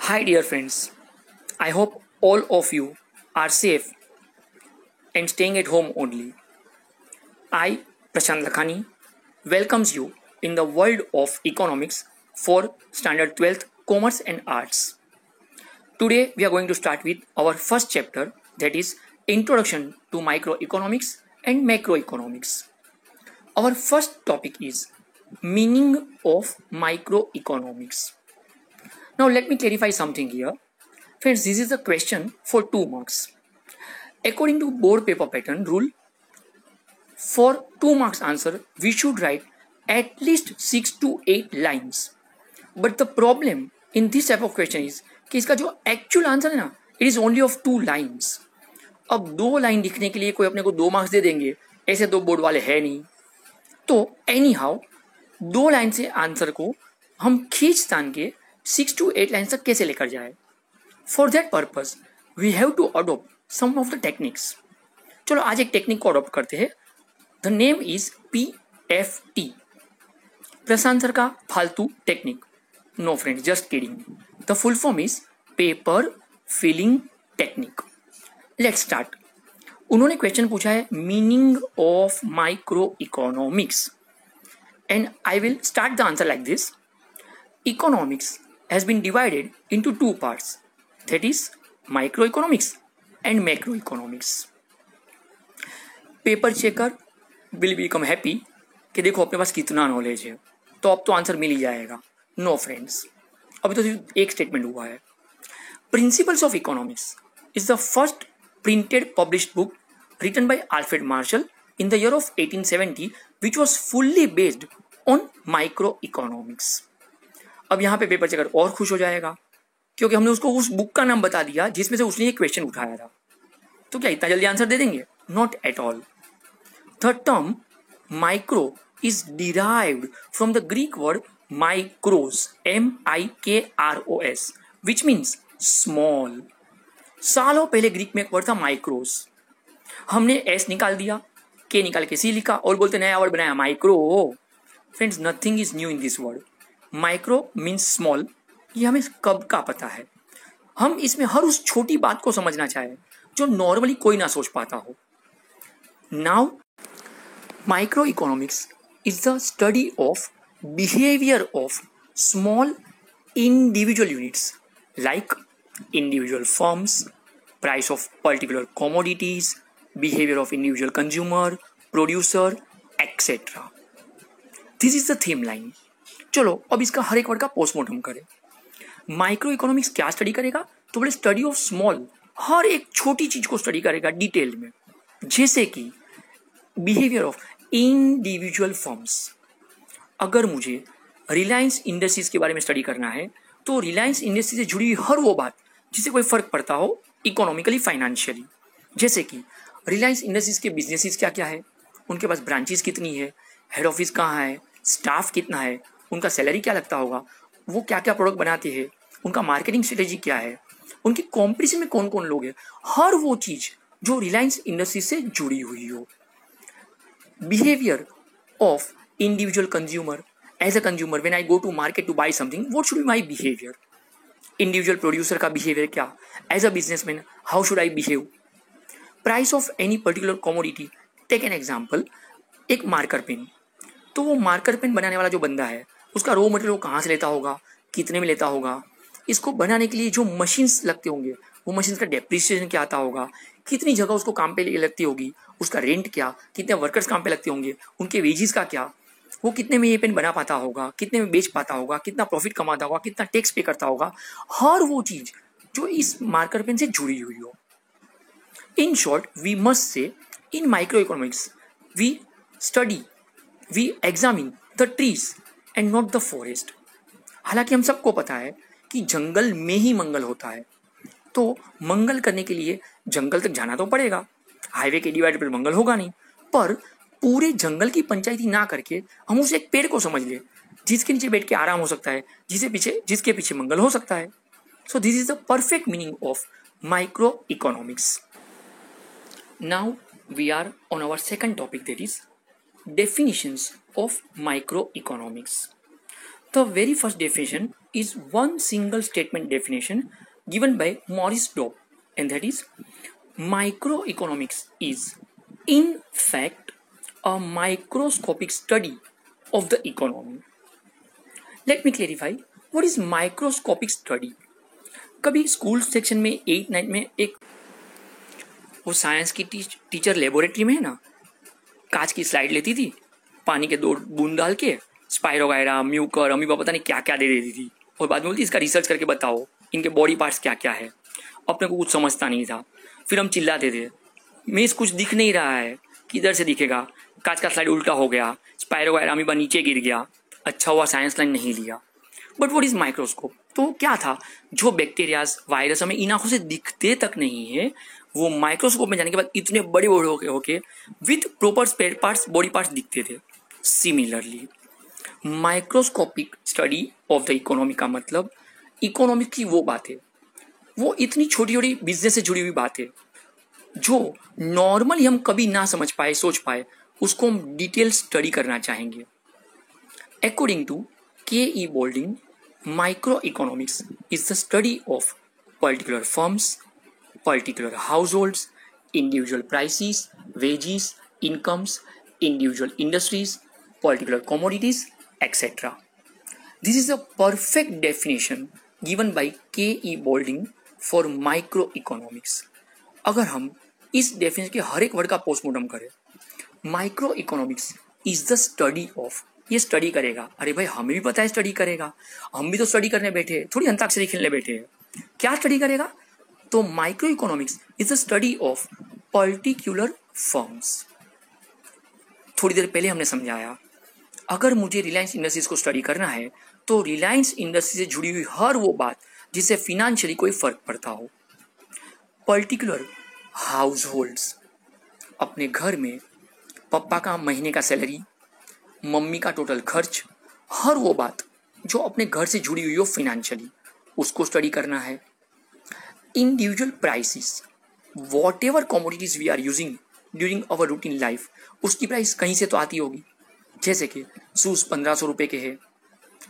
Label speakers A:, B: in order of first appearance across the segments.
A: Hi, dear friends. I hope all of you are safe and staying at home only. I, Prashant Lakhani, welcomes you in the world of economics for Standard 12th Commerce and Arts. Today, we are going to start with our first chapter, that is Introduction to Microeconomics and Macroeconomics. Our first topic is Meaning of Microeconomics. Now, let me clarify something here. Friends, this is a question for 2 marks. According to board paper pattern rule, for 2 marks answer, we should write at least 6 to 8 lines. But the problem in this type of question is कि इसका जो actual answer है ना, it is only of 2 lines. अब 2 line लिखने के लिए कोई अपने को 2 मार्क्स दे देंगे, ऐसे तो बोर्ड वाले है नहीं. तो एनी हाउ 2 लाइन से आंसर को हम खींच तान के 6 to 8 लाइन तक कैसे लेकर जाए. For that purpose, we have to adopt some of the techniques. चलो आज एक टेक्निक को अडॉप्ट करते हैं. The name is PFT. Prashant sir का फालतू technique. No friends, just kidding. The full form is paper filling technique. Let's start. उन्होंने question पूछा है meaning of micro economics and I will start the answer like this. Economics has been divided into 2 parts, that is microeconomics and macroeconomics. Paper checker will become happy कि देखो अपने पास कितना knowledge है, तो अब तो आंसर मिल ही जाएगा. नो फ्रेंड्स, अभी तो सिर्फ एक स्टेटमेंट हुआ है. Principles of economics is the first printed published book written by Alfred Marshall in the year of 1870 which was fully based on microeconomics. अब यहाँ पे पेपर चेकर और खुश हो जाएगा क्योंकि हमने उसको उस बुक का नाम बता दिया जिसमें से उसने ये क्वेश्चन उठाया था. तो क्या इतना जल्दी आंसर दे देंगे? Not at all. The term micro is derived from the Greek word micros, MIKROS, which means small. सालों पहले ग्रीक में एक वर्ड था माइक्रोस. हमने एस निकाल दिया, के निकाल के सी लिखा और बोलते नया वर्ड बनाया micro. Friends, nothing is new in this word. Micro means small, ये हमें कब का पता है. हम इसमें हर उस छोटी बात को समझना चाहें जो नॉर्मली कोई ना सोच पाता हो. Now micro economics is the study of behaviour of small individual units like individual firms, price of particular commodities, behaviour of individual consumer, producer, etcetera. This is the theme line. चलो अब इसका हर एक word का postmortem करें. Micro economics क्या study करेगा? तो बोले स्टडी ऑफ स्मॉल, हर एक छोटी चीज को स्टडी करेगा डिटेल में. जैसे कि बिहेवियर ऑफ इंडिविजुअल फर्म्स. अगर मुझे रिलायंस इंडस्ट्रीज के बारे में स्टडी करना है तो रिलायंस इंडस्ट्री से जुड़ी हर वो बात जिससे कोई फर्क पड़ता हो इकोनॉमिकली, फाइनेंशियली. जैसे कि रिलायंस इंडस्ट्रीज के बिजनेसेस क्या क्या है, उनके पास ब्रांचेस कितनी है, हेड ऑफिस कहाँ है, स्टाफ कितना है, उनका सैलरी क्या लगता होगा, वो क्या क्या प्रोडक्ट बनाते हैं, उनका मार्केटिंग स्ट्रेटेजी क्या है, उनकी कॉम्पिटिशन में कौन कौन लोग हैं, हर वो चीज जो रिलायंस इंडस्ट्री से जुड़ी हुई हो. Behaviour of individual consumer. As a consumer when I go to market to buy something, what should be my behaviour. Individual producer का बिहेवियर क्या, as a businessman how should I behave. Price of any particular commodity. Take an example, एक marker pen. तो वो marker pen बनाने वाला जो बंदा है उसका रॉ मटेरियल कहाँ से लेता होगा, कितने में लेता होगा, इसको बनाने के लिए जो मशीन्स लगते होंगे वो मशीन्स का डेप्रिसिएशन क्या आता होगा, कितनी जगह उसको काम पे लगती होगी, उसका रेंट क्या, कितने वर्कर्स काम पे लगते होंगे, उनके वेजेस का क्या, वो कितने में ये पेन बना पाता होगा, कितने में बेच पाता होगा, कितना प्रॉफिट कमाता होगा, कितना टैक्स पे करता होगा, हर वो चीज जो इस मार्कर पेन से जुड़ी हुई हो. In short, we must say in microeconomics we examine the trees and not the forest. हालांकि हम सबको पता है कि जंगल में ही मंगल होता है, तो मंगल करने के लिए जंगल तक जाना तो पड़ेगा. हाईवे के डिवाइडर पर मंगल होगा नहीं, पर पूरे जंगल की पंचायती ना करके हम उस एक पेड़ को समझ ले जिसके नीचे बैठ के आराम हो सकता है, जिसके पीछे मंगल हो सकता है. So this is the perfect meaning of micro economics. Now we are on our second topic, that is definitions of microeconomics. The very first definition is one single statement definition given by Maurice Dobb, and that is microeconomics is, in fact, a microscopic study of the economy. Let me clarify what is microscopic study. कभी school section में 8-9 में एक वो science की teacher laboratory में है ना, कांच की स्लाइड लेती थी, पानी के 2 बूंद डाल के स्पाइरोगायरा, म्यूकर, अमीबा, पता नहीं क्या क्या दे देती थी, और बाद में बोलती इसका रिसर्च करके बताओ इनके बॉडी पार्ट्स क्या क्या है। अपने को कुछ समझता नहीं था, फिर हम चिल्लाते थे मिस कुछ दिख नहीं रहा है, किधर से दिखेगा, कांच का स्लाइड उल्टा हो गया, स्पाइरोगायरा, अमीबा नीचे गिर गया, अच्छा हुआ साइंस लाइन नहीं लिया। But what is microscope? तो क्या था, जो बैक्टीरियाज, वायरस हमें इन आंखों से दिखते तक नहीं है, वो माइक्रोस्कोप में जाने के बाद इतने बड़े बड़े होके with proper spare parts, body parts दिखते थे। Similarly microscopic study of the economy का मतलब इकोनॉमी की वो बातें, वो इतनी छोटी छोटी बिजनेस से जुड़ी हुई बातें जो नॉर्मली हम कभी ना समझ पाए, सोच पाए, उसको हम डिटेल स्टडी करना चाहेंगे। According to K.E. Boulding, microeconomics is the study of particular firms, particular households, individual prices, wages, incomes, individual industries, particular commodities, etc. This is a perfect definition given by K.E. Boulding for microeconomics. अगर हम इस definition के हर एक word का postmortem करें, microeconomics is the study of, ये study करेगा, अरे भाई हमें भी पता है स्टडी करेगा, हम भी तो स्टडी करने बैठे हैं, थोड़ी अंताक्षरी खेलने बैठे हैं। क्या स्टडी करेगा? तो micro economics is the study of particular firms. थोड़ी देर पहले हमने समझाया, अगर मुझे रिलायंस इंडस्ट्रीज को स्टडी करना है तो रिलायंस इंडस्ट्री से जुड़ी हुई हर वो बात जिससे फिनेंशियली कोई फर्क पड़ता हो। पर्टिकुलर हाउस होल्ड्स, अपने घर में पापा का महीने का सैलरी, मम्मी का टोटल खर्च, हर वो बात जो अपने घर से जुड़ी हुई हो फिनेंशियली, उसको स्टडी करना है। Individual prices, whatever commodities we are using during our routine life, उसकी प्राइस कहीं से तो आती होगी। जैसे कि शूज़ 1500 रुपये के है,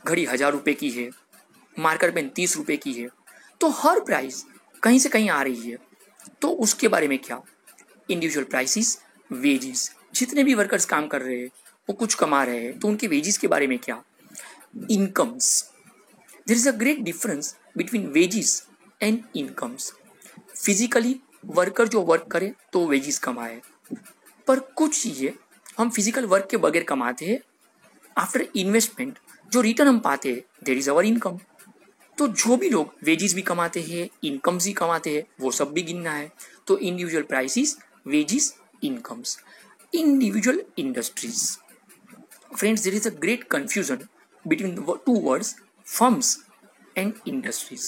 A: घड़ी 1000 रुपये की है, मार्कर पेन 30 रुपये की है, तो हर प्राइस कहीं से कहीं आ रही है। तो उसके बारे में क्या? इंडिविजुअल प्राइसेस, वेजेस, जितने भी वर्कर्स काम कर रहे हैं वो कुछ कमा रहे हैं, तो उनके वेजेस के बारे में क्या? Incomes, there is a great difference between wages and incomes. Physically worker जो वर्क करे तो वेजेस कमाए, पर कुछ चीज़ें हम फिजिकल वर्क के बगैर कमाते हैं, आफ्टर इन्वेस्टमेंट जो रिटर्न हम पाते हैं, देयर इज अवर इनकम। तो जो भी लोग वेजेस भी कमाते हैं, इनकम्स भी कमाते हैं, वो सब भी गिनना है। तो individual prices, wages, incomes. Individual industries, friends, there is a great confusion between the two words firms and industries.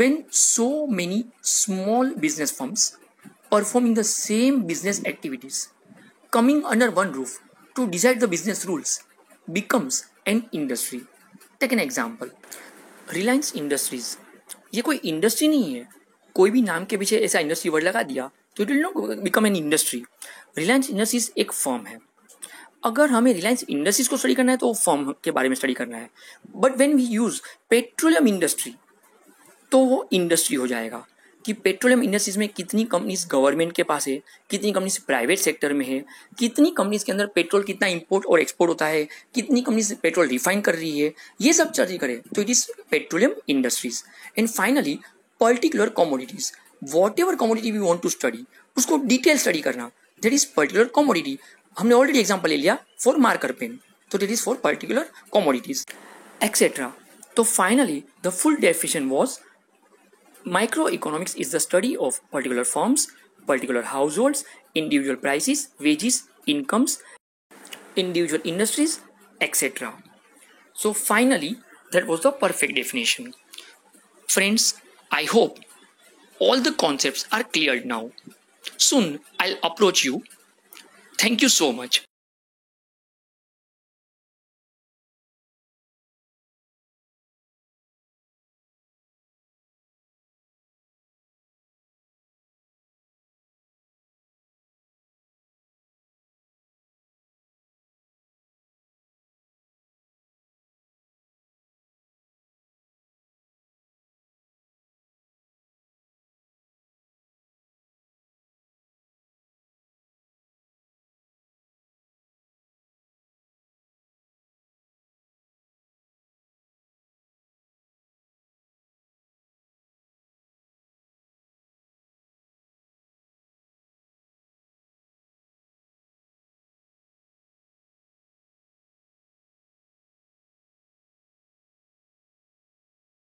A: When so many small business firms performing the same business activities coming under one roof to decide the business rules becomes an industry. Take an example. Reliance Industries, ये कोई industry नहीं है, कोई भी नाम के पीछे ऐसा इंडस्ट्री वर्ड लगा दिया तो it will not become an industry. Reliance industries एक फर्म है। अगर हमें रिलायंस इंडस्ट्रीज को स्टडी करना है तो फर्म के बारे में स्टडी करना है, but when we use petroleum industry तो वो इंडस्ट्री हो जाएगा कि पेट्रोलियम इंडस्ट्रीज में कितनी कंपनीज गवर्नमेंट के पास है, कितनी कंपनीज प्राइवेट सेक्टर में है, कितनी कंपनीज के अंदर पेट्रोल कितना इंपोर्ट और एक्सपोर्ट होता है, कितनी कंपनीज पेट्रोल रिफाइन कर रही है, ये सब स्टडी करें तो it is petroleum industries. And finally particular commodities, whatever commodity we want to study उसको डिटेल स्टडी करना, दैट इज पर्टिकुलर कमोडिटी। हमने ऑलरेडी एग्जांपल ले लिया फॉर मार्कर पेन, तो that is for particular commodities etcetera. तो finally the full definition was microeconomics is the study of particular firms, particular households, individual prices, wages, incomes, individual industries, etc. So finally that was the perfect definition. Friends, I hope all the concepts are cleared now. Soon I'll approach you. Thank you so much.